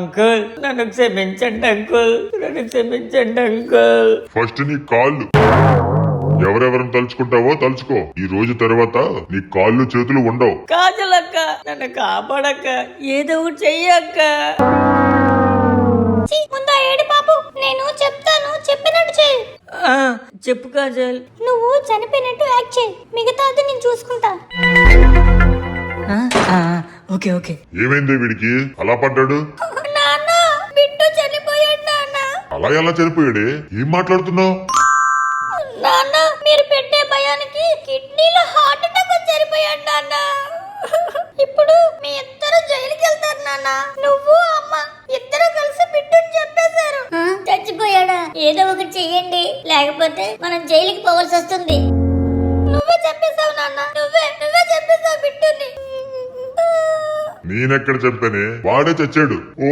Uncle నన్ను క్షమించండి uncle, నన్ను క్షమించండి అంకుల్. ఫస్ట్ నీ కాళ్ళు ఎవరెవరిని తలుచుకుంటావో తలుచుకో. ఈ రోజు తర్వాత నీ కాళ్ళు చేతులు ఉండవు. కాజలక్క నన్ను కాపాడక్క, ఏదో ఒకటి చెయ్యక్క. ముందా ఏడు బాబు, నేను చెప్తాను, చెప్పినట్టు చెయ్యి. చెప్పు కాజల్. నువ్వు చనిపోయినట్టు యాక్ట్ చేయి, మిగతాది నేను చూసుకుంటా. Okay okay. ఏమైంది వీడికి అలా పడ్డాడు? నాన్న బిట్టు చనిపోయాడు నాన్న. అలా ఎలా చనిపోయాడే? ఏం మాట్లాడుతున్నావు? నాన్న మీరు పెట్టే భయానికి కిడ్నీలో హార్ట్ అటాక్ వచ్చి చనిపోయాడు నాన్న. ఇప్పుడు మీ ఇద్దరు జైలుకి వెళ్తారు నాన్న. నువ్వు అమ్మ ఇద్దరు కలిసి బిట్టుని చెప్పేశారు. చచ్చిపోయాడా? ఏదో ఒకటి చెయ్యండి, లేకపోతే మనం జైలుకి పోవాల్సి వస్తుంది. నువ్వే చెప్పేశావు నాన్న, నువ్వే చెప్పేశావు బిట్టుని. నేనెక్కడ చెప్పానే? వాడే చచ్చాడు. ఓ